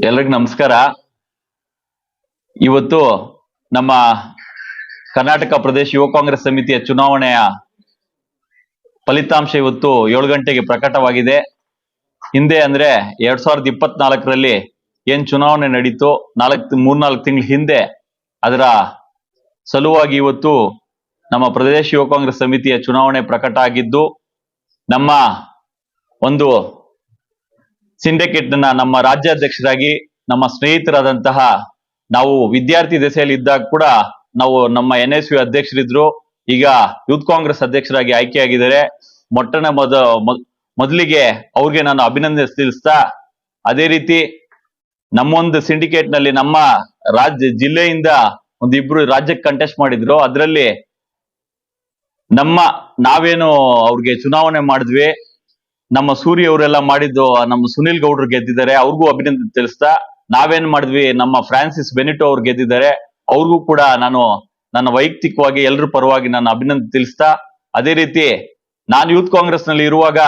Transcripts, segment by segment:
ಎಲ್ರಿಗೂ ನಮಸ್ಕಾರ. ಇವತ್ತು ನಮ್ಮ ಕರ್ನಾಟಕ ಪ್ರದೇಶ ಯುವ ಕಾಂಗ್ರೆಸ್ ಸಮಿತಿಯ ಚುನಾವಣೆಯ ಫಲಿತಾಂಶ ಇವತ್ತು 7 ಗಂಟೆಗೆ ಪ್ರಕಟವಾಗಿದೆ. ಹಿಂದೆ ಅಂದ್ರೆ 2024ರಲ್ಲಿ ಏನ್ ಚುನಾವಣೆ ನಡೀತು, 3-4 ತಿಂಗಳ ಹಿಂದೆ ಅದರ ಸಲುವಾಗಿ ಇವತ್ತು ನಮ್ಮ ಪ್ರದೇಶ ಯುವ ಕಾಂಗ್ರೆಸ್ ಸಮಿತಿಯ ಚುನಾವಣೆ ಪ್ರಕಟ ಆಗಿದ್ದು, ನಮ್ಮ ಒಂದು ಸಿಂಡಿಕೇಟ್ ನಮ್ಮ ರಾಜ್ಯಾಧ್ಯಕ್ಷರಾಗಿ ನಮ್ಮ ಸ್ನೇಹಿತರಾದಂತಹ ನಾವು ವಿದ್ಯಾರ್ಥಿ ದೆಸೆಯಲ್ಲಿ ಇದ್ದಾಗ ಕೂಡ ನಾವು ನಮ್ಮ NSU ಅಧ್ಯಕ್ಷರಿದ್ರು, ಈಗ ಯೂತ್ ಕಾಂಗ್ರೆಸ್ ಅಧ್ಯಕ್ಷರಾಗಿ ಆಯ್ಕೆಯಾಗಿದ್ದಾರೆ. ಮೊದಲಿಗೆ ಅವ್ರಿಗೆ ನಾನು ಅಭಿನಂದನೆ ತಿಳಿಸ್ತಾ, ಅದೇ ರೀತಿ ನಮ್ಮೊಂದು ಸಿಂಡಿಕೇಟ್ ನಲ್ಲಿ ನಮ್ಮ ಜಿಲ್ಲೆಯಿಂದ ಒಂದಿಬ್ರು ರಾಜ್ಯಕ್ಕೆ ಕಂಟೆಸ್ಟ್ ಮಾಡಿದ್ರು. ಅದರಲ್ಲಿ ನಾವೇನು ಅವ್ರಿಗೆ ಚುನಾವಣೆ ಮಾಡಿದ್ವಿ, ನಮ್ಮ ಸೂರ್ಯ ಅವರೆಲ್ಲ ಮಾಡಿದ್ದು ನಮ್ಮ ಸುನಿಲ್ ಗೌಡ್ರು ಗೆದ್ದಿದ್ದಾರೆ, ಅವ್ರಿಗೂ ಅಭಿನಂದನೆ ತಿಳಿಸ್ತಾ, ನಾವೇನ್ ಮಾಡಿದ್ವಿ ನಮ್ಮ ಫ್ರಾನ್ಸಿಸ್ ಬೆನಿಟೋ ಅವ್ರು ಗೆದ್ದಿದ್ದಾರೆ, ಅವ್ರಿಗೂ ಕೂಡ ನಾನು ನನ್ನ ವೈಯಕ್ತಿಕವಾಗಿ ಎಲ್ಲರ ಪರವಾಗಿ ನಾನು ಅಭಿನಂದನೆ ತಿಳಿಸ್ತಾ, ಅದೇ ರೀತಿ ನಾನು ಯೂತ್ ಕಾಂಗ್ರೆಸ್ ನಲ್ಲಿ ಇರುವಾಗ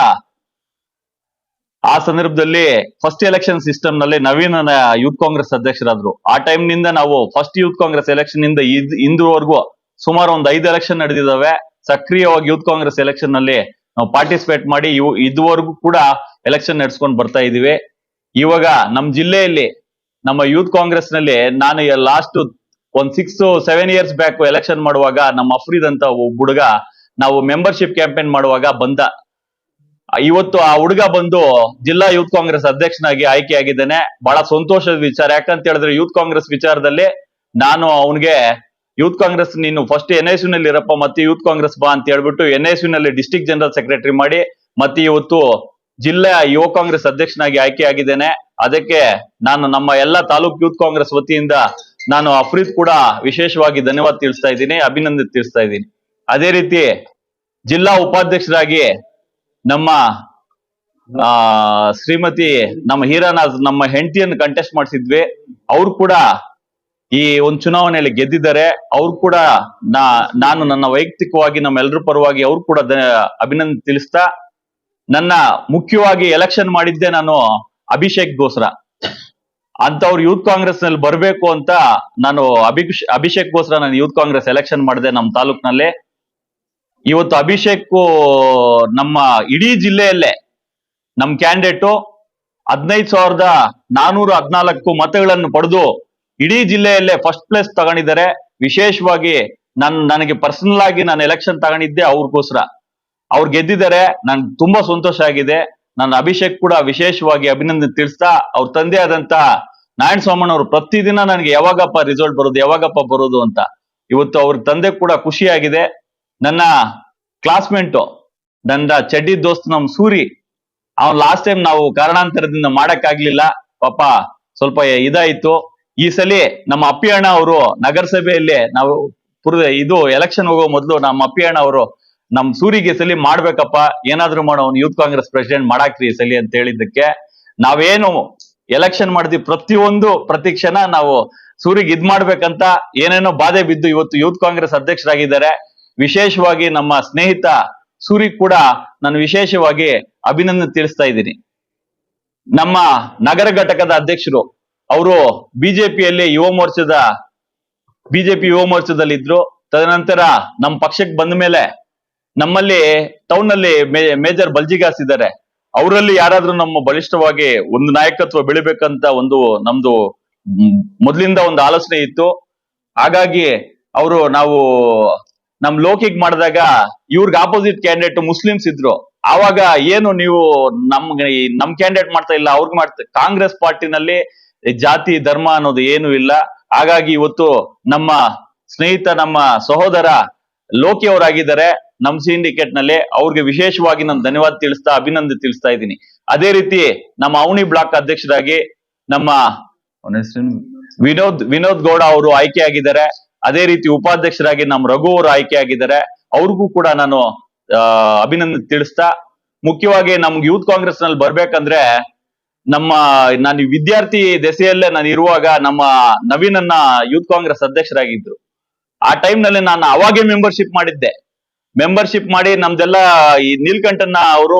ಆ ಸಂದರ್ಭದಲ್ಲಿ ಫಸ್ಟ್ ಎಲೆಕ್ಷನ್ ಸಿಸ್ಟಮ್ ನಲ್ಲಿ ನವೀನ್ ಯೂತ್ ಕಾಂಗ್ರೆಸ್ ಅಧ್ಯಕ್ಷರಾದ್ರು. ಆ ಟೈಮ್ ನಿಂದ ನಾವು ಫಸ್ಟ್ ಯೂತ್ ಕಾಂಗ್ರೆಸ್ ಎಲೆಕ್ಷನ್ ಇಂದ ಇಂದುವರೆಗೂ ಸುಮಾರು ಒಂದು 5 ಎಲೆಕ್ಷನ್ ನಡೆದಿದ್ದಾವೆ. ಸಕ್ರಿಯವಾಗಿ ಯೂತ್ ಕಾಂಗ್ರೆಸ್ ಎಲೆಕ್ಷನ್ ನಲ್ಲಿ ನಾವು ಪಾರ್ಟಿಸಿಪೇಟ್ ಮಾಡಿ ಇದುವರೆಗೂ ಕೂಡ ಎಲೆಕ್ಷನ್ ನಡೆಸ್ಕೊಂಡು ಬರ್ತಾ ಇದೀವಿ. ಇವಾಗ ನಮ್ಮ ಜಿಲ್ಲೆಯಲ್ಲಿ ನಮ್ಮ ಯೂತ್ ಕಾಂಗ್ರೆಸ್ ನಲ್ಲಿ ನಾನು ಲಾಸ್ಟ್ ಒಂದ್ 6-7 ಇಯರ್ಸ್ ಬ್ಯಾಕ್ ಎಲೆಕ್ಷನ್ ಮಾಡುವಾಗ ನಮ್ಮ ಅಫ್ರೀದ್ ಅಂತ ಒಬ್ಬ ಹುಡುಗ ನಾವು ಮೆಂಬರ್ಶಿಪ್ ಕ್ಯಾಂಪೇನ್ ಮಾಡುವಾಗ ಬಂದ. ಇವತ್ತು ಆ ಹುಡುಗ ಬಂದು ಜಿಲ್ಲಾ ಯೂತ್ ಕಾಂಗ್ರೆಸ್ ಅಧ್ಯಕ್ಷನಾಗಿ ಆಯ್ಕೆಯಾಗಿದ್ದಾನೆ. ಬಹಳ ಸಂತೋಷದ ವಿಚಾರ. ಯಾಕಂತ ಹೇಳಿದ್ರೆ ಯೂತ್ ಕಾಂಗ್ರೆಸ್ ವಿಚಾರದಲ್ಲಿ ನಾನು ಅವನಿಗೆ ಯೂತ್ ಕಾಂಗ್ರೆಸ್ ನೀನು ಫಸ್ಟ್ NSU ನಲ್ಲಿ ಇರಪ್ಪ, ಮತ್ತೆ ಯೂತ್ ಕಾಂಗ್ರೆಸ್ ಬಾ ಅಂತ ಹೇಳ್ಬಿಟ್ಟು NSU ನಲ್ಲಿ ಡಿಸ್ಟ್ರಿಕ್ಟ್ ಜನರಲ್ ಸೆಕ್ರೆಟರಿ ಮಾಡಿ ಮತ್ತೆ ಇವತ್ತು ಜಿಲ್ಲಾ ಯುವ ಕಾಂಗ್ರೆಸ್ ಅಧ್ಯಕ್ಷನಾಗಿ ಆಯ್ಕೆಯಾಗಿದ್ದೇನೆ. ಅದಕ್ಕೆ ನಾನು ನಮ್ಮ ಎಲ್ಲ ತಾಲೂಕ್ ಯೂತ್ ಕಾಂಗ್ರೆಸ್ ವತಿಯಿಂದ ನಾನು ಅಫ್ರೀದ್ ಕೂಡ ವಿಶೇಷವಾಗಿ ಧನ್ಯವಾದ ತಿಳಿಸ್ತಾ ಇದ್ದೀನಿ, ಅಭಿನಂದನೆ ತಿಳಿಸ್ತಾ ಇದ್ದೀನಿ. ಅದೇ ರೀತಿ ಜಿಲ್ಲಾ ಉಪಾಧ್ಯಕ್ಷರಾಗಿ ನಮ್ಮ ಶ್ರೀಮತಿ ನಮ್ಮ ಹೀರಾನಾಜ್ ನಮ್ಮ ಹೆಂಡತಿಯನ್ನು ಕಂಟೆಸ್ಟ್ ಮಾಡಿಸಿದ್ವಿ. ಅವ್ರು ಕೂಡ ಈ ಒಂದು ಚುನಾವಣೆಯಲ್ಲಿ ಗೆದ್ದಿದ್ದಾರೆ. ಅವ್ರು ಕೂಡ ನಾನು ನನ್ನ ವೈಯಕ್ತಿಕವಾಗಿ ನಮ್ಮೆಲ್ಲರ ಪರವಾಗಿ ಅವ್ರು ಕೂಡ ಅಭಿನಂದನೆ ತಿಳಿಸ್ತಾ, ನನ್ನ ಮುಖ್ಯವಾಗಿ ಎಲೆಕ್ಷನ್ ಮಾಡಿದ್ದೆ ನಾನು ಅಭಿಷೇಕ್ಗೋಸ್ಕರ. ಅಂತವ್ರು ಯೂತ್ ಕಾಂಗ್ರೆಸ್ ನಲ್ಲಿ ಬರ್ಬೇಕು ಅಂತ ನಾನು ಅಭಿಷೇಕ್ಗೋಸ್ಕರ ನಾನು ಯೂತ್ ಕಾಂಗ್ರೆಸ್ ಎಲೆಕ್ಷನ್ ಮಾಡಿದೆ ನಮ್ಮ ತಾಲೂಕ್ನಲ್ಲಿ. ಇವತ್ತು ಅಭಿಷೇಕ್ ನಮ್ಮ ಇಡೀ ಜಿಲ್ಲೆಯಲ್ಲೇ ನಮ್ ಕ್ಯಾಂಡಿಡೇಟು 15,414 ಮತಗಳನ್ನು ಪಡೆದು ಇಡೀ ಜಿಲ್ಲೆಯಲ್ಲೇ ಫಸ್ಟ್ ಪ್ಲೇಸ್ ತಗೊಂಡಿದ್ದಾರೆ. ವಿಶೇಷವಾಗಿ ನನಗೆ ಪರ್ಸನಲ್ ಆಗಿ ನಾನು ಎಲೆಕ್ಷನ್ ತಗೊಂಡಿದ್ದೆ ಅವ್ರಿಗೋಸ್ಕರ. ಅವ್ರು ಗೆದ್ದಿದ್ದಾರೆ, ನನ್ಗೆ ತುಂಬಾ ಸಂತೋಷ ಆಗಿದೆ. ನನ್ನ ಅಭಿಷೇಕ್ ಕೂಡ ವಿಶೇಷವಾಗಿ ಅಭಿನಂದನೆ ತಿಳಿಸ್ತಾ, ಅವ್ರ ತಂದೆ ಆದಂತ ನಾರಾಯಣ ಸ್ವಾಮಣ್ಣ ಅವರು ಪ್ರತಿದಿನ ನನಗೆ ಯಾವಾಗಪ್ಪ ರಿಸಲ್ಟ್ ಬರೋದು ಅಂತ. ಇವತ್ತು ಅವ್ರ ತಂದೆ ಕೂಡ ಖುಷಿಯಾಗಿದೆ. ನನ್ನ ಕ್ಲಾಸ್ಮೇಟ್ ನನ್ನ ಚಡ್ಡಿ ದೋಸ್ತ್ ನಮ್ ಸೂರಿ, ಅವ್ನು ಲಾಸ್ಟ್ ಟೈಮ್ ನಾವು ಕಾರಣಾಂತರದಿಂದ ಮಾಡಕ್ಕಾಗ್ಲಿಲ್ಲ, ಪಾಪ ಸ್ವಲ್ಪ ಇದಾಯ್ತು. ಈ ಸಲ ನಮ್ಮ ಅಪ್ಪಿ ಅಣ್ಣ ಅವರು ನಗರಸಭೆಯಲ್ಲಿ ನಾವು ಎಲೆಕ್ಷನ್ ಹೋಗೋ ಮೊದಲು ನಮ್ಮ ಅಪ್ಪಿ ಅಣ್ಣ ಅವರು ನಮ್ ಸೂರಿಗೆ ಸಲಿ ಮಾಡ್ಬೇಕಪ್ಪ, ಏನಾದ್ರು ಮಾಡೋ ಅವ್ನು ಯೂತ್ ಕಾಂಗ್ರೆಸ್ ಪ್ರೆಸಿಡೆಂಟ್ ಮಾಡಾಕ್ರಿ ಈ ಸಲಿ ಅಂತ ಹೇಳಿದ್ದಕ್ಕೆ ನಾವೇನು ಎಲೆಕ್ಷನ್ ಮಾಡಿದ್ವಿ ಪ್ರತಿ ಕ್ಷಣ ನಾವು ಸೂರಿಗೆ ಮಾಡ್ಬೇಕಂತ ಏನೇನೋ ಬಾಧೆ ಬಿದ್ದು ಇವತ್ತು ಯೂತ್ ಕಾಂಗ್ರೆಸ್ ಅಧ್ಯಕ್ಷರಾಗಿದ್ದಾರೆ. ವಿಶೇಷವಾಗಿ ನಮ್ಮ ಸ್ನೇಹಿತ ಸೂರಿ ಕೂಡ ನಾನು ವಿಶೇಷವಾಗಿ ಅಭಿನಂದನೆ ತಿಳಿಸ್ತಾ ಇದ್ದೀನಿ. ನಮ್ಮ ನಗರ ಘಟಕದ ಅಧ್ಯಕ್ಷರು ಅವರು ಬಿಜೆಪಿ ಯುವ ಮೋರ್ಚಾದಲ್ಲಿ ಇದ್ರು. ತದನಂತರ ನಮ್ಮ ಪಕ್ಷಕ್ಕೆ ಬಂದ ಮೇಲೆ ನಮ್ಮಲ್ಲಿ ಟೌನ್ ನಲ್ಲಿ ಮೇಜರ್ ಬಲ್ಜಿಗಾಸ್ ಇದ್ದಾರೆ. ಅವರಲ್ಲಿ ಯಾರಾದ್ರೂ ನಮ್ಮ ಬಲಿಷ್ಠವಾಗಿ ಒಂದು ನಾಯಕತ್ವ ಬೆಳಿಬೇಕಂತ ನಮ್ದು ಮೊದಲಿಂದ ಒಂದು ಆಲೋಚನೆ ಇತ್ತು. ಹಾಗಾಗಿ ನಾವು ನಮ್ ಲೋಕಿಗ್ ಮಾಡಿದಾಗ ಇವ್ರಿಗೆ ಆಪೋಸಿಟ್ ಕ್ಯಾಂಡಿಡೇಟ್ ಮುಸ್ಲಿಮ್ಸ್ ಇದ್ರು. ಆವಾಗ ಏನು ನೀವು ನಮ್ ಕ್ಯಾಂಡಿಡೇಟ್ ಮಾಡ್ತಾ ಇಲ್ಲ, ಅವ್ರಿಗೆ ಕಾಂಗ್ರೆಸ್ ಪಾರ್ಟಿನಲ್ಲಿ ಜಾತಿ ಧರ್ಮ ಅನ್ನೋದು ಏನು ಇಲ್ಲ. ಹಾಗಾಗಿ ಇವತ್ತು ನಮ್ಮ ಸ್ನೇಹಿತ ನಮ್ಮ ಸಹೋದರ ಲೋಕಿ ಅವರಾಗಿದ್ದಾರೆ ನಮ್ ಸಿಂಡಿಕೇಟ್ ನಲ್ಲಿ. ಅವ್ರಿಗೆ ವಿಶೇಷವಾಗಿ ನಾನು ಧನ್ಯವಾದ ತಿಳಿಸ್ತಾ ಅಭಿನಂದನೆ ತಿಳಿಸ್ತಾ ಇದ್ದೀನಿ. ಅದೇ ರೀತಿ ನಮ್ಮ ಅವನಿ ಬ್ಲಾಕ್ ಅಧ್ಯಕ್ಷರಾಗಿ ನಮ್ಮ ವಿನೋದ್ ಗೌಡ ಅವರು ಆಯ್ಕೆಯಾಗಿದ್ದಾರೆ. ಅದೇ ರೀತಿ ಉಪಾಧ್ಯಕ್ಷರಾಗಿ ನಮ್ಮ ರಘು ಅವರು ಆಯ್ಕೆಯಾಗಿದ್ದಾರೆ. ಅವ್ರಿಗೂ ಕೂಡ ನಾನು ಅಭಿನಂದನೆ ತಿಳಿಸ್ತಾ, ಮುಖ್ಯವಾಗಿ ನಮ್ಗೆ ಯೂತ್ ಕಾಂಗ್ರೆಸ್ ನಲ್ಲಿ ಬರ್ಬೇಕಂದ್ರೆ ನಾನು ವಿದ್ಯಾರ್ಥಿ ದೆಸೆಯಲ್ಲೇ ನಾನು ಇರುವಾಗ ನಮ್ಮ ನವೀನನ್ನ ಯೂತ್ ಕಾಂಗ್ರೆಸ್ ಅಧ್ಯಕ್ಷರಾಗಿದ್ರು. ಆ ಟೈಮ್ ನಲ್ಲಿ ನಾನು ಅವಾಗೆ ಮೆಂಬರ್ಶಿಪ್ ಮಾಡಿ ನಮ್ದೆಲ್ಲ ಈ ನೀಲ್ಕಂಠನ್ನ ಅವರು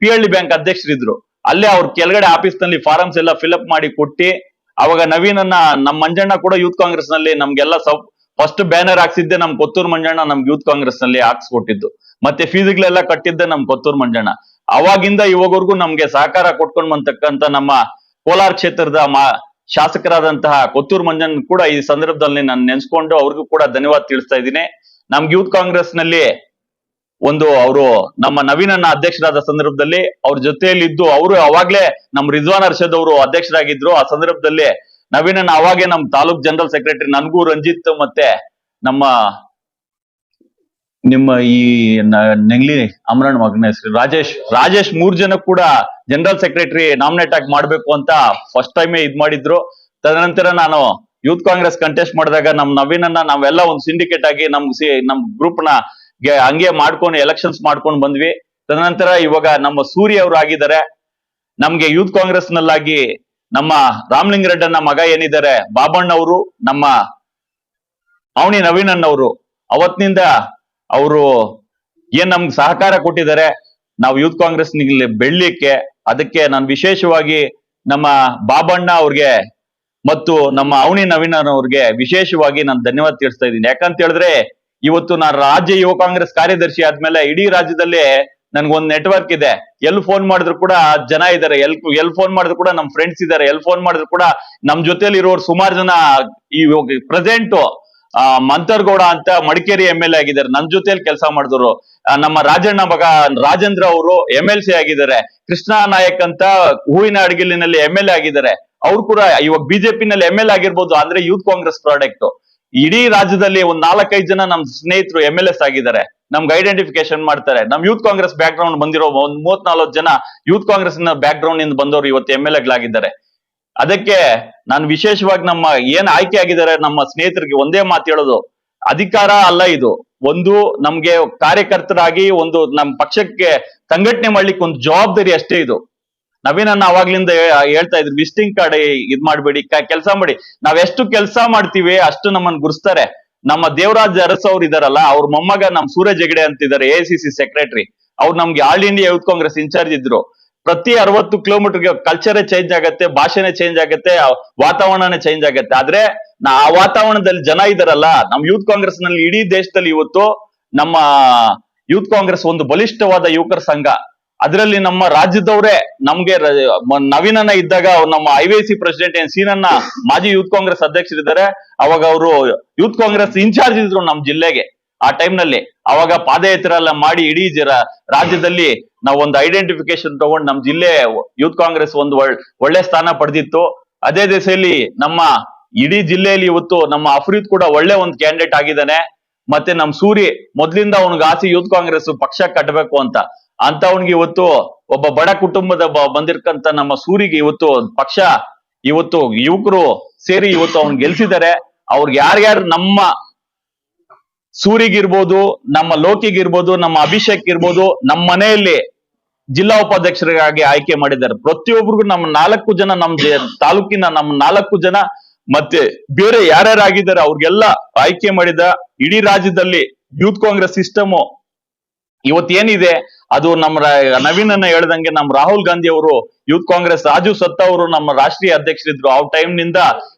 PLD ಬ್ಯಾಂಕ್ ಅಧ್ಯಕ್ಷರಿದ್ರು. ಅಲ್ಲೇ ಅವ್ರ ಕೆಳಗಡೆ ಆಫೀಸ್ ನಲ್ಲಿ ಫಾರಮ್ಸ್ ಎಲ್ಲ ಫಿಲ್ಅಪ್ ಮಾಡಿ ಕೊಟ್ಟಿ, ಅವಾಗ ನವೀನನ್ನ ನಮ್ಮ ಮಂಜಣ್ಣ ಕೂಡ ಯೂತ್ ಕಾಂಗ್ರೆಸ್ ನಲ್ಲಿ ನಮ್ಗೆಲ್ಲ ಫಸ್ಟ್ ಬ್ಯಾನರ್ ಹಾಕ್ಸಿದ್ದೆ ನಮ್ ಕೊತ್ತೂರು ಮಂಜಣ್ಣ ನಮ್ಗೆ ಯೂತ್ ಕಾಂಗ್ರೆಸ್ ನಲ್ಲಿ ಹಾಕ್ಸ್ಕೊಟ್ಟಿದ್ದು. ಮತ್ತೆ ಫೀಸ್ಗಳೆಲ್ಲ ಕಟ್ಟಿದ್ದೆ ನಮ್ ಕೊತ್ತೂರು ಮಂಜಣ್ಣ. ಅವಾಗಿಂದ ಇವಾಗವರೆಗೂ ನಮ್ಗೆ ಸಹಕಾರ ಕೊಟ್ಕೊಂಡ್ ಬಂತಕ್ಕಂತ ನಮ್ಮ ಕೋಲಾರ ಕ್ಷೇತ್ರದ ಶಾಸಕರಾದಂತಹ ಕೊತ್ತೂರು ಮಂಜನ್ ಕೂಡ ಈ ಸಂದರ್ಭದಲ್ಲಿ ನಾನು ನೆನ್ಸ್ಕೊಂಡು ಅವ್ರಿಗೂ ಕೂಡ ಧನ್ಯವಾದ ತಿಳಿಸ್ತಾ ಇದ್ದೀನಿ. ನಮ್ಗೆ ಯೂತ್ ಕಾಂಗ್ರೆಸ್ ನಲ್ಲಿ ಅವರು ನಮ್ಮ ನವೀನನ್ನ ಅಧ್ಯಕ್ಷರಾದ ಸಂದರ್ಭದಲ್ಲಿ ಅವ್ರ ಜೊತೆಯಲ್ಲಿ ಇದ್ದು, ಅವರು ಅವಾಗ್ಲೇ ನಮ್ ರಿಜ್ವಾನ್ ಅರ್ಷದ್ ಅವರು ಅಧ್ಯಕ್ಷರಾಗಿದ್ರು. ಆ ಸಂದರ್ಭದಲ್ಲಿ ನವೀನನ್ನ ಅವಾಗೆ ನಮ್ ತಾಲೂಕ್ ಜನರಲ್ ಸೆಕ್ರೆಟರಿ, ನನ್ಗೂ ರಂಜಿತ್ ಮತ್ತೆ ನಿಮ್ಮ ಈ ನೆಂಗ್ಲಿ ಅಮರಣ್ಣ ಮಗನ ಹೆಸರು ರಾಜೇಶ್ 3 ಜನ ಕೂಡ ಜನರಲ್ ಸೆಕ್ರೆಟರಿ ನಾಮಿನೇಟ್ ಆಗಿ ಮಾಡ್ಬೇಕು ಅಂತ ಫಸ್ಟ್ ಟೈಮೇ ಇದ್ ಮಾಡಿದ್ರು. ತದನಂತರ ನಾನು ಯೂತ್ ಕಾಂಗ್ರೆಸ್ ಕಂಟೆಸ್ಟ್ ಮಾಡಿದಾಗ ನಮ್ ನವೀನನ್ನ ನಾವೆಲ್ಲ ಒಂದು ಸಿಂಡಿಕೇಟ್ ಆಗಿ ನಮ್ ಗ್ರೂಪ್ ನ ಹಂಗೆ ಮಾಡ್ಕೊಂಡು ಎಲೆಕ್ಷನ್ಸ್ ಮಾಡ್ಕೊಂಡು ಬಂದ್ವಿ. ತದನಂತರ ಇವಾಗ ನಮ್ಮ ಸೂರ್ಯ ಅವರು ಆಗಿದ್ದಾರೆ. ನಮ್ಗೆ ಯೂತ್ ಕಾಂಗ್ರೆಸ್ ನಲ್ಲಾಗಿ ನಮ್ಮ ರಾಮಲಿಂಗರೆಡ್ಡನ ಮಗ ಏನಿದ್ದಾರೆ ಬಾಬಣ್ಣ ಅವರು, ನಮ್ಮ ಅವನಿ ನವೀನನ್ ಅವರು, ಅವತ್ತಿನಿಂದ ಅವರು ಏನ್ ನಮ್ಗೆ ಸಹಕಾರ ಕೊಟ್ಟಿದ್ದಾರೆ ನಾವು ಯೂತ್ ಕಾಂಗ್ರೆಸ್ ಬೆಳ್ಳಿಕ್ಕೆ. ಅದಕ್ಕೆ ನಾನು ವಿಶೇಷವಾಗಿ ನಮ್ಮ ಬಾಬಣ್ಣ ಅವ್ರಿಗೆ ಮತ್ತು ನಮ್ಮ ಅವನಿ ನವೀನನ್ ಅವ್ರಿಗೆ ವಿಶೇಷವಾಗಿ ನಾನು ಧನ್ಯವಾದ ತಿಳಿಸ್ತಾ ಇದ್ದೀನಿ. ಯಾಕಂತ ಹೇಳಿದ್ರೆ ಇವತ್ತು ನಾನು ರಾಜ್ಯ ಯುವ ಕಾಂಗ್ರೆಸ್ ಕಾರ್ಯದರ್ಶಿ ಆದ್ಮೇಲೆ ಇಡೀ ರಾಜ್ಯದಲ್ಲಿ ನನ್ಗೊಂದ್ ನೆಟ್ವರ್ಕ್ ಇದೆ. ಎಲ್ಲಿ ಫೋನ್ ಮಾಡಿದ್ರು ಕೂಡ ಜನ ಇದ್ದಾರೆ, ಎಲ್ ಫೋನ್ ಮಾಡಿದ್ರು ಕೂಡ ನಮ್ ಫ್ರೆಂಡ್ಸ್ ಇದ್ದಾರೆ, ಎಲ್ ಫೋನ್ ಮಾಡಿದ್ರು ಕೂಡ ನಮ್ ಜೊತೆಲಿ ಇರೋರು ಸುಮಾರು ಜನ ಈ ಪ್ರೆಸೆಂಟ್ ಮಂತರ್ಗೌಡ ಅಂತ ಮಡಿಕೇರಿ MLA ಆಗಿದ್ದಾರೆ, ನನ್ ಜೊತೆಲಿ ಕೆಲಸ ಮಾಡಿದ್ರು. ನಮ್ಮ ರಾಜಣ್ಣ ಮಗ ರಾಜೇಂದ್ರ ಅವರು MLC ಆಗಿದ್ದಾರೆ. ಕೃಷ್ಣ ನಾಯಕ್ ಅಂತ ಹೂವಿನ ಅಡಗಿಲಿನಲ್ಲಿ MLA ಆಗಿದ್ದಾರೆ. ಅವ್ರು ಕೂಡ ಇವಾಗ ಬಿಜೆಪಿ ನಲ್ಲಿ MLA ಆಗಿರ್ಬೋದು, ಅಂದ್ರೆ ಯೂತ್ ಕಾಂಗ್ರೆಸ್ ಪ್ರಾಡಕ್ಟ್. ಇಡೀ ರಾಜ್ಯದಲ್ಲಿ ಒಂದ್ 4-5 ಜನ ನಮ್ ಸ್ನೇಹಿತರು MLS ಆಗಿದ್ದಾರೆ, ನಮ್ಗೆ ಐಡೆಂಟಿಫಿಕೇಶನ್ ಮಾಡ್ತಾರೆ. ನಮ್ ಯೂತ್ ಕಾಂಗ್ರೆಸ್ ಬ್ಯಾಕ್ ಗ್ರೌಂಡ್ ಬಂದಿರೋ ಒಂದ್ 30-40 ಜನ ಯೂತ್ ಕಾಂಗ್ರೆಸ್ ಬ್ಯಾಕ್ ಗ್ರೌಂಡ್ ಇಂದ ಬಂದವರು ಇವತ್ತು MLAಗಳಾಗಿದ್ದಾರೆ. ಅದಕ್ಕೆ ನಾನು ವಿಶೇಷವಾಗಿ ನಮ್ಮ ಏನ್ ಆಯ್ಕೆ ಆಗಿದ್ದಾರೆ ನಮ್ಮ ಸ್ನೇಹಿತರಿಗೆ ಒಂದೇ ಮಾತು ಹೇಳೋದು, ಅಧಿಕಾರ ಅಲ್ಲ ಇದು, ಒಂದು ನಮ್ಗೆ ಕಾರ್ಯಕರ್ತರಾಗಿ ಒಂದು ನಮ್ ಪಕ್ಷಕ್ಕೆ ಸಂಘಟನೆ ಮಾಡ್ಲಿಕ್ಕೆ ಒಂದು ಜವಾಬ್ದಾರಿ ಅಷ್ಟೇ ಇದು. ನವೀನನ್ನ ಅವಾಗ್ಲಿಂದ ಹೇಳ್ತಾ ಇದ್ರು, ವಿಸಿಟಿಂಗ್ ಕಾರ್ಡ್ ಇದ್ ಮಾಡ್ಬೇಡಿ, ಕೆಲಸ ಮಾಡಿ. ನಾವ್ ಎಷ್ಟು ಕೆಲಸ ಮಾಡ್ತೀವಿ ಅಷ್ಟು ನಮ್ಮನ್ನ ಗುರ್ಸ್ತಾರೆ. ನಮ್ಮ ದೇವರಾಜ್ ಅರಸ್ ಅವ್ರು ಇದಾರಲ್ಲ, ಅವ್ರ ಮೊಮ್ಮಗ ನಮ್ ಸೂರಜ್ ಹೆಗಡೆ ಅಂತಿದ್ದಾರೆ, AICC ಸೆಕ್ರೆಟರಿ. ಅವ್ರು ನಮ್ಗೆ all India youth Congress in charge ಇದ್ರು. ಪ್ರತಿ 60 ಕಿಲೋಮೀಟರ್ಗೆ ಕಲ್ಚರೇ ಚೇಂಜ್ ಆಗತ್ತೆ, ಭಾಷೆನೇ ಚೇಂಜ್ ಆಗತ್ತೆ, ವಾತಾವರಣನೇ ಚೇಂಜ್ ಆಗತ್ತೆ. ಆದ್ರೆ ಆ ವಾತಾವರಣದಲ್ಲಿ ಜನ ಇದಾರಲ್ಲ, ನಮ್ ಯೂತ್ ಕಾಂಗ್ರೆಸ್ ನಲ್ಲಿ ಇಡೀ ದೇಶದಲ್ಲಿ ಇವತ್ತು ನಮ್ಮ ಯೂತ್ ಕಾಂಗ್ರೆಸ್ ಒಂದು ಬಲಿಷ್ಠವಾದ ಯುವಕರ ಸಂಘ. ಅದರಲ್ಲಿ ನಮ್ಮ ರಾಜ್ಯದವರೇ ನಮ್ಗೆ ನವೀನನ್ನ ಇದ್ದಾಗ ನಮ್ಮ IVC ಪ್ರೆಸಿಡೆಂಟ್ ಸೀನನ್ನ ಮಾಜಿ ಯೂತ್ ಕಾಂಗ್ರೆಸ್ ಅಧ್ಯಕ್ಷರಿದ್ದಾರೆ. ಅವಾಗ ಅವರು ಯೂತ್ ಕಾಂಗ್ರೆಸ್ ಇನ್ಚಾರ್ಜ್ ಇದ್ರು ನಮ್ ಜಿಲ್ಲೆಗೆ. ಆ ಟೈಮ್ ನಲ್ಲಿ ಅವಾಗ ಪಾದಯಾತ್ರೆ ಎಲ್ಲ ಮಾಡಿ ಇಡೀ ರಾಜ್ಯದಲ್ಲಿ ನಾವು ಒಂದು ಐಡೆಂಟಿಫಿಕೇಶನ್ ತಗೊಂಡು ನಮ್ ಜಿಲ್ಲೆ ಯೂತ್ ಕಾಂಗ್ರೆಸ್ ಒಂದು ಒಳ್ಳೆ ಸ್ಥಾನ ಪಡೆದಿತ್ತು. ಅದೇ ದಿಸೆಯಲ್ಲಿ ನಮ್ಮ ಇಡೀ ಜಿಲ್ಲೆಯಲ್ಲಿ ಇವತ್ತು ನಮ್ಮ ಅಫ್ರೀದ್ ಕೂಡ ಒಳ್ಳೆ ಒಂದು ಕ್ಯಾಂಡಿಡೇಟ್ ಆಗಿದ್ದಾನೆ. ಮತ್ತೆ ನಮ್ ಸೂರಿ ಮೊದ್ಲಿಂದ ಅವನಿಗೆ ಆಸೆ ಯೂತ್ ಕಾಂಗ್ರೆಸ್ ಪಕ್ಷ ಕಟ್ಟಬೇಕು ಅಂತ ಅವನಿಗೆ ಇವತ್ತು ಒಬ್ಬ ಬಡ ಕುಟುಂಬದ ಬಂದಿರ್ಕಂತ ನಮ್ಮ ಸೂರಿಗೆ ಇವತ್ತು ಪಕ್ಷ ಇವತ್ತು ಯುವಕರು ಸೇರಿ ಇವತ್ತು ಅವ್ನ್ ಗೆಲ್ಸಿದ್ದಾರೆ. ಅವ್ರಿಗೆ ಯಾರ್ಯಾರು ನಮ್ಮ ಸೂರಿಗಿರ್ಬೋದು, ನಮ್ಮ ಲೋಕಿಗಿರ್ಬೋದು, ನಮ್ಮ ಅಭಿಷೇಕ್ ಇರ್ಬೋದು, ನಮ್ಮ ಮನೆಯಲ್ಲಿ ಜಿಲ್ಲಾ ಉಪಾಧ್ಯಕ್ಷರಿಗಾಗಿ ಆಯ್ಕೆ ಮಾಡಿದ್ದಾರೆ. ಪ್ರತಿಯೊಬ್ಬರಿಗೂ ನಮ್ಮ 4 ಜನ, ನಮ್ ತಾಲೂಕಿನ ನಮ್ಮ 4 ಜನ ಮತ್ತೆ ಬೇರೆ ಯಾರ್ಯಾರಾಗಿದ್ದಾರೆ ಅವ್ರಿಗೆಲ್ಲ ಆಯ್ಕೆ ಮಾಡಿದ. ಇಡೀ ರಾಜ್ಯದಲ್ಲಿ ಯೂತ್ ಕಾಂಗ್ರೆಸ್ ಸಿಸ್ಟಮ್ ಇವತ್ತೇನಿದೆ ಅದು ನಮ್ಮ ನವೀನನ್ನ ಹೇಳ್ದಂಗೆ ನಮ್ಮ ರಾಹುಲ್ ಗಾಂಧಿ ಅವರು ಯೂತ್ ಕಾಂಗ್ರೆಸ್, ರಾಜೀವ್ ಸತ್ತ ಅವರು ನಮ್ಮ ರಾಷ್ಟ್ರೀಯ ಅಧ್ಯಕ್ಷರಿದ್ರು. ಆ ಟೈಮ್ ನಿಂದ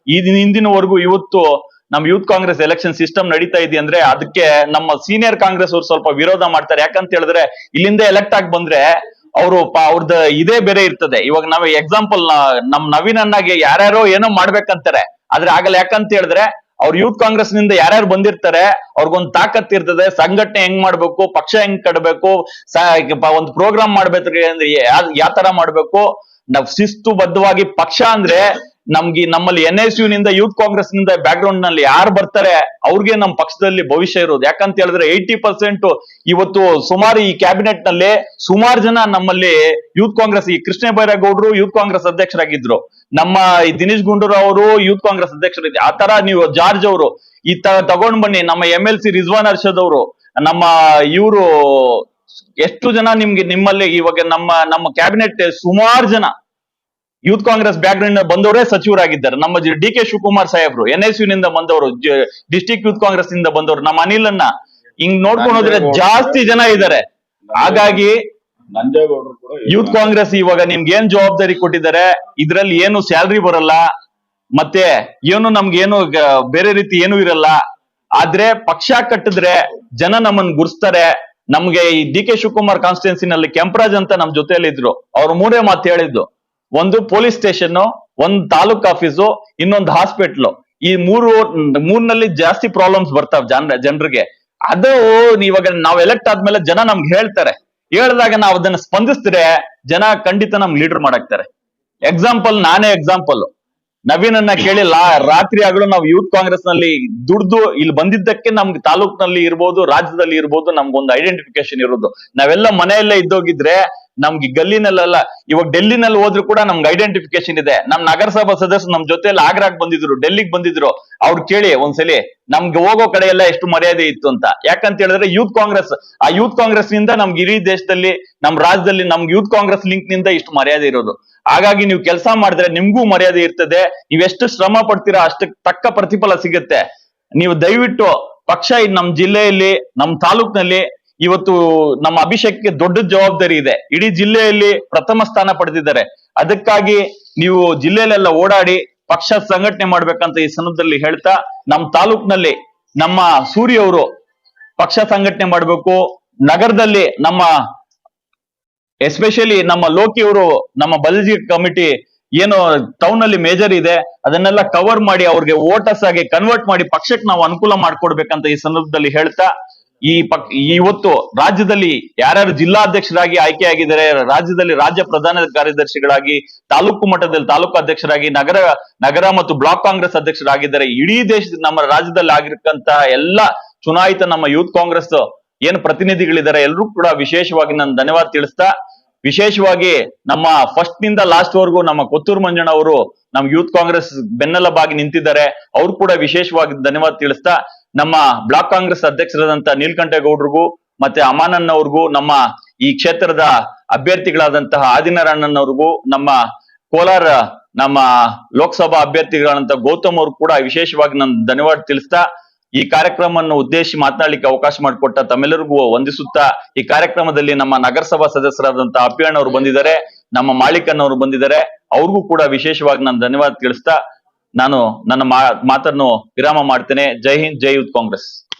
ಹಿಂದಿನವರೆಗೂ ಇವತ್ತು ನಮ್ ಯೂತ್ ಕಾಂಗ್ರೆಸ್ ಎಲೆಕ್ಷನ್ ಸಿಸ್ಟಮ್ ನಡೀತಾ ಇದೆ ಅಂದ್ರೆ ಅದಕ್ಕೆ ನಮ್ಮ ಸೀನಿಯರ್ ಕಾಂಗ್ರೆಸ್ ಅವ್ರು ಸ್ವಲ್ಪ ವಿರೋಧ ಮಾಡ್ತಾರೆ. ಯಾಕಂತ ಹೇಳಿದ್ರೆ ಇಲ್ಲಿಂದ ಎಲೆಕ್ಟ್ ಆಗಿ ಬಂದ್ರೆ ಅವ್ರದ್ದು ಇದೇ ಬೇರೆ ಇರ್ತದೆ. ಇವಾಗ ನಾವ್ ಎಕ್ಸಾಂಪಲ್ ನಮ್ ನವೀನನ್ನಾಗೆ ಯಾರ್ಯಾರೋ ಏನೋ ಮಾಡ್ಬೇಕಂತಾರೆ, ಆದ್ರೆ ಆಗಲ್ಲ. ಯಾಕಂತ ಹೇಳಿದ್ರೆ ಅವ್ರ ಯೂತ್ ಕಾಂಗ್ರೆಸ್ ನಿಂದ ಯಾರ್ಯಾರು ಬಂದಿರ್ತಾರೆ ಅವ್ರಿಗೊಂದು ತಾಕತ್ ಇರ್ತದೆ, ಸಂಘಟನೆ ಹೆಂಗ್ ಮಾಡ್ಬೇಕು, ಪಕ್ಷ ಹೆಂಗ್ ಕಟ್ಬೇಕು, ಒಂದು ಪ್ರೋಗ್ರಾಮ್ ಮಾಡ್ಬೇಕು ಅಂದ್ರೆ ಯಾವ ತರ ಮಾಡ್ಬೇಕು, ನಾವ್ ಶಿಸ್ತುಬದ್ಧವಾಗಿ ಪಕ್ಷ ಅಂದ್ರೆ ನಮ್ಮಲ್ಲಿ NSU ನಿಂದ ಯೂತ್ ಕಾಂಗ್ರೆಸ್ ನಿಂದ ಬ್ಯಾಕ್ ಗ್ರೌಂಡ್ ನಲ್ಲಿ ಯಾರು ಬರ್ತಾರೆ ಅವ್ರಿಗೆ ನಮ್ಮ ಪಕ್ಷದಲ್ಲಿ ಭವಿಷ್ಯ ಇರೋದು. ಯಾಕಂತ ಹೇಳಿದ್ರೆ 80% ಇವತ್ತು ಸುಮಾರು ಈ ಕ್ಯಾಬಿನೆಟ್ ನಲ್ಲಿ ಸುಮಾರು ಜನ ನಮ್ಮಲ್ಲಿ ಯೂತ್ ಕಾಂಗ್ರೆಸ್, ಈ ಕೃಷ್ಣ ಬೈರೇಗೌಡರು ಯೂತ್ ಕಾಂಗ್ರೆಸ್ ಅಧ್ಯಕ್ಷರಾಗಿದ್ರು, ನಮ್ಮ ಈ ದಿನೇಶ್ ಗುಂಡೂರಾವ್ ಅವರು ಯೂತ್ ಕಾಂಗ್ರೆಸ್ ಅಧ್ಯಕ್ಷರಿದ್ರು. ಆ ತರ ನೀವು ಜಾರ್ಜ್ ಅವರು ಈ ತರ ತಗೊಂಡ್ ಬನ್ನಿ, ನಮ್ಮ MLC ರಿಜ್ವಾನ್ ಅರ್ಷದ್ ಅವರು, ನಮ್ಮ ಇವರು ಎಷ್ಟು ಜನ ನಿಮ್ಮಲ್ಲಿ ಇವಾಗ ನಮ್ಮ ಕ್ಯಾಬಿನೆಟ್ ಸುಮಾರು ಜನ ಯೂತ್ ಕಾಂಗ್ರೆಸ್ ಬ್ಯಾಕ್ ಗ್ರೌಂಡ್ ಬಂದವರೇ ಸಚಿವರಾಗಿದ್ದಾರೆ. ನಮ್ಮ DK ಶಿವಕುಮಾರ್ ಸಾಹೇಬ್ರು NSU ನಿಂದ ಬಂದವರು, ಡಿಸ್ಟ್ರಿಕ್ಟ್ ಯೂತ್ ಕಾಂಗ್ರೆಸ್ ನಿಂದ ಬಂದವರು, ನಮ್ಮ ಅನಿಲ್ ಅನ್ನ ಹಿಂಗ್ ನೋಡ್ಕೊಂಡು ಹೋದ್ರೆ ಜಾಸ್ತಿ ಜನ ಇದ್ದಾರೆ. ಹಾಗಾಗಿ ನಂಜೇಗೌಡರು ಕೂಡ ಯೂತ್ ಕಾಂಗ್ರೆಸ್ ಇವಾಗ ನಿಮ್ಗೆ ಏನ್ ಜವಾಬ್ದಾರಿ ಕೊಟ್ಟಿದ್ದಾರೆ, ಇದ್ರಲ್ಲಿ ಏನು ಸ್ಯಾಲ್ರಿ ಬರಲ್ಲ, ಮತ್ತೆ ಏನು ನಮ್ಗೇನು ಬೇರೆ ರೀತಿ ಏನು ಇರಲ್ಲ. ಆದ್ರೆ ಪಕ್ಷ ಕಟ್ಟಿದ್ರೆ ಜನ ನಮ್ಮನ್ನ ಗುರ್ಸ್ತಾರೆ. ನಮ್ಗೆ ಈ ಡಿ ಕೆ ಶಿವಕುಮಾರ್ ಕಾನ್ಸ್ಟಿಟ್ಯೂನ್ಸಿನಲ್ಲಿ ಕೆಂಪರಾಜ್ ಅಂತ ನಮ್ ಜೊತೆಯಲ್ಲಿ ಇದ್ರು. ಅವ್ರು ಮೂರೇ ಮಾತು ಹೇಳಿದ್ದು, ಒಂದು ಪೊಲೀಸ್ ಸ್ಟೇಷನ್, ಒಂದ್ ತಾಲೂಕ್ ಆಫೀಸು, ಇನ್ನೊಂದು ಹಾಸ್ಪಿಟ್ಲು. ಈ ಮೂರ್ನಲ್ಲಿ ಜಾಸ್ತಿ ಪ್ರಾಬ್ಲಮ್ಸ್ ಬರ್ತಾವ್ ಜನರಿಗೆ. ಅದು ಇವಾಗ ನಾವ್ ಎಲೆಕ್ಟ್ ಆದ್ಮೇಲೆ ಜನ ನಮ್ಗೆ ಹೇಳ್ತಾರೆ. ಹೇಳಿದಾಗ ನಾವು ಅದನ್ನ ಸ್ಪಂದಿಸಿದ್ರೆ ಜನ ಖಂಡಿತ ನಮ್ಗೆ ಲೀಡರ್ ಮಾಡಾಕ್ತಾರೆ. ಎಕ್ಸಾಂಪಲ್, ನಾನೇ ಎಕ್ಸಾಂಪಲ್. ನವೀನನ್ನ ಕೇಳಿಲ್ಲ, ರಾತ್ರಿ ಆಗಲು ನಾವು ಯೂತ್ ಕಾಂಗ್ರೆಸ್ ನಲ್ಲಿ ದುಡ್ದು ಇಲ್ಲಿ ಬಂದಿದ್ದಕ್ಕೆ ನಮ್ಗೆ ತಾಲೂಕ್ನಲ್ಲಿ ಇರ್ಬೋದು, ರಾಜ್ಯದಲ್ಲಿ ಇರ್ಬೋದು, ನಮ್ಗೊಂದು ಐಡೆಂಟಿಫಿಕೇಶನ್ ಇರೋದು. ನಾವೆಲ್ಲ ಮನೆಯಲ್ಲೇ ಇದ್ದೋಗಿದ್ರೆ ನಮ್ಗೆ ಗಲ್ಲಿನಲ್ಲೆಲ್ಲ, ಇವಾಗ ಡೆಲ್ಲಿನಲ್ಲಿ ಹೋದ್ರು ಕೂಡ ನಮ್ಗೆ ಐಡೆಂಟಿಫಿಕೇಶನ್ ಇದೆ. ನಮ್ ನಗರಸಭಾ ಸದಸ್ಯರು ನಮ್ ಜೊತೆಯಲ್ಲಿ ಆಗ್ರಾಗ್ ಬಂದಿದ್ರು, ಡೆಲ್ಲಿಗೆ ಬಂದಿದ್ರು. ಅವ್ರು ಕೇಳಿ ಒಂದ್ಸಲಿ ನಮ್ಗೆ ಹೋಗೋ ಕಡೆ ಎಲ್ಲ ಎಷ್ಟು ಮರ್ಯಾದೆ ಇತ್ತು ಅಂತ. ಯಾಕಂತ ಹೇಳಿದ್ರೆ ಯೂತ್ ಕಾಂಗ್ರೆಸ್, ಆ ಯೂತ್ ಕಾಂಗ್ರೆಸ್ ನಿಂದ ನಮ್ಗೆ ಇಡೀ ದೇಶದಲ್ಲಿ, ನಮ್ ರಾಜ್ಯದಲ್ಲಿ ನಮ್ಗೆ ಯೂತ್ ಕಾಂಗ್ರೆಸ್ ಲಿಂಕ್ ನಿಂದ ಇಷ್ಟು ಮರ್ಯಾದೆ ಇರೋದು. ಹಾಗಾಗಿ ನೀವು ಕೆಲಸ ಮಾಡಿದ್ರೆ ನಿಮ್ಗೂ ಮರ್ಯಾದೆ ಇರ್ತದೆ. ನೀವೆಷ್ಟು ಶ್ರಮ ಪಡ್ತೀರಾ ಅಷ್ಟಕ್ಕೆ ತಕ್ಕ ಪ್ರತಿಫಲ ಸಿಗುತ್ತೆ. ನೀವು ದಯವಿಟ್ಟು ಪಕ್ಷ ನಮ್ ಜಿಲ್ಲೆಯಲ್ಲಿ, ನಮ್ ತಾಲೂಕ್ನಲ್ಲಿ ಇವತ್ತು ನಮ್ಮ ಅಭಿಷೇಕ್ಗೆ ದೊಡ್ಡ ಜವಾಬ್ದಾರಿ ಇದೆ. ಇಡೀ ಜಿಲ್ಲೆಯಲ್ಲಿ ಪ್ರಥಮ ಸ್ಥಾನ ಪಡೆದಿದ್ದಾರೆ. ಅದಕ್ಕಾಗಿ ನೀವು ಜಿಲ್ಲೆಯಲ್ಲೆಲ್ಲ ಓಡಾಡಿ ಪಕ್ಷ ಸಂಘಟನೆ ಮಾಡ್ಬೇಕಂತ ಈ ಸಂದರ್ಭದಲ್ಲಿ ಹೇಳ್ತಾ, ನಮ್ ತಾಲೂಕ್ನಲ್ಲಿ ನಮ್ಮ ಸೂರ್ಯ ಅವರು ಪಕ್ಷ ಸಂಘಟನೆ ಮಾಡ್ಬೇಕು. ನಗರದಲ್ಲಿ ನಮ್ಮ ಎಸ್ಪೆಷಲಿ ನಮ್ಮ ಲೋಕಿ ಅವರು, ನಮ್ಮ ಬಲಜಿ ಕಮಿಟಿ ಏನು ಟೌನ್ ಅಲ್ಲಿ ಮೇಜರ್ ಇದೆ, ಅದನ್ನೆಲ್ಲ ಕವರ್ ಮಾಡಿ ಅವ್ರಿಗೆ ವೋಟರ್ಸ್ ಆಗಿ ಕನ್ವರ್ಟ್ ಮಾಡಿ ಪಕ್ಷಕ್ಕೆ ನಾವು ಅನುಕೂಲ ಮಾಡ್ಕೊಡ್ಬೇಕಂತ ಈ ಸಂದರ್ಭದಲ್ಲಿ ಹೇಳ್ತಾ, ಇವತ್ತು ರಾಜ್ಯದಲ್ಲಿ ಯಾರ್ಯಾರು ಜಿಲ್ಲಾಧ್ಯಕ್ಷರಾಗಿ ಆಯ್ಕೆ ಆಗಿದ್ದಾರೆ, ರಾಜ್ಯದಲ್ಲಿ ರಾಜ್ಯ ಪ್ರಧಾನ ಕಾರ್ಯದರ್ಶಿಗಳಾಗಿ, ತಾಲೂಕು ಮಟ್ಟದಲ್ಲಿ ತಾಲೂಕು ಅಧ್ಯಕ್ಷರಾಗಿ, ನಗರ ಮತ್ತು ಬ್ಲಾಕ್ ಕಾಂಗ್ರೆಸ್ ಅಧ್ಯಕ್ಷರಾಗಿದ್ದಾರೆ. ಇಡೀ ದೇಶದ ನಮ್ಮ ರಾಜ್ಯದಲ್ಲಿ ಆಗಿರ್ತಕ್ಕಂತ ಎಲ್ಲ ಚುನಾಯಿತ ನಮ್ಮ ಯೂತ್ ಕಾಂಗ್ರೆಸ್ ಏನು ಪ್ರತಿನಿಧಿಗಳಿದ್ದಾರೆ ಎಲ್ರೂ ಕೂಡ ವಿಶೇಷವಾಗಿ ನಾನು ಧನ್ಯವಾದ ತಿಳಿಸ್ತಾ, ವಿಶೇಷವಾಗಿ ನಮ್ಮ ಫಸ್ಟ್ ನಿಂದ ಲಾಸ್ಟ್ ವರೆಗೂ ನಮ್ಮ ಕೊತ್ತೂರು ಮಂಜಣ್ಣ ಅವರು ನಮ್ ಯೂತ್ ಕಾಂಗ್ರೆಸ್ ಬೆನ್ನೆಲುಬಾಗಿ ನಿಂತಿದ್ದಾರೆ. ಅವ್ರು ಕೂಡ ವಿಶೇಷವಾಗಿ ಧನ್ಯವಾದ ತಿಳಿಸ್ತಾ, ನಮ್ಮ ಬ್ಲಾಕ್ ಕಾಂಗ್ರೆಸ್ ಅಧ್ಯಕ್ಷರಾದಂತ ನೀಲಕಂಠೇಗೌಡರಿಗೂ ಮತ್ತೆ ಅಮಾನನ್ ಅವ್ರಿಗೂ, ನಮ್ಮ ಈ ಕ್ಷೇತ್ರದ ಅಭ್ಯರ್ಥಿಗಳಾದಂತಹ ಆದಿನಾರಾಯಣನವ್ರಿಗೂ, ನಮ್ಮ ಕೋಲಾರ ನಮ್ಮ ಲೋಕಸಭಾ ಅಭ್ಯರ್ಥಿಗಳಂತ ಗೌತಮ್ ಅವ್ರು ಕೂಡ ವಿಶೇಷವಾಗಿ ನಾನು ಧನ್ಯವಾದ ತಿಳಿಸ್ತಾ, ಈ ಕಾರ್ಯಕ್ರಮವನ್ನು ಉದ್ದೇಶಿಸಿ ಮಾತನಾಡಲಿಕ್ಕೆ ಅವಕಾಶ ಮಾಡಿಕೊಟ್ಟ ತಮ್ಮೆಲ್ಲರಿಗೂ ವಂದಿಸುತ್ತಾ, ಈ ಕಾರ್ಯಕ್ರಮದಲ್ಲಿ ನಮ್ಮ ನಗರಸಭಾ ಸದಸ್ಯರಾದಂತಹ ಅಪ್ಪಿಯಣ್ಣ ಅವರು ಬಂದಿದ್ದಾರೆ, ನಮ್ಮ ಮಾಳಿಕನ್ ಅವರು ಬಂದಿದ್ದಾರೆ. ಅವ್ರಿಗೂ ಕೂಡ ವಿಶೇಷವಾಗಿ ನಾನು ಧನ್ಯವಾದ ತಿಳಿಸ್ತಾ ನಾನು ನನ್ನ ಮಾತನ್ನು ವಿರಾಮ ಮಾಡ್ತೇನೆ. ಜೈ ಹಿಂದ್, ಜೈ ಯೂತ್ ಕಾಂಗ್ರೆಸ್.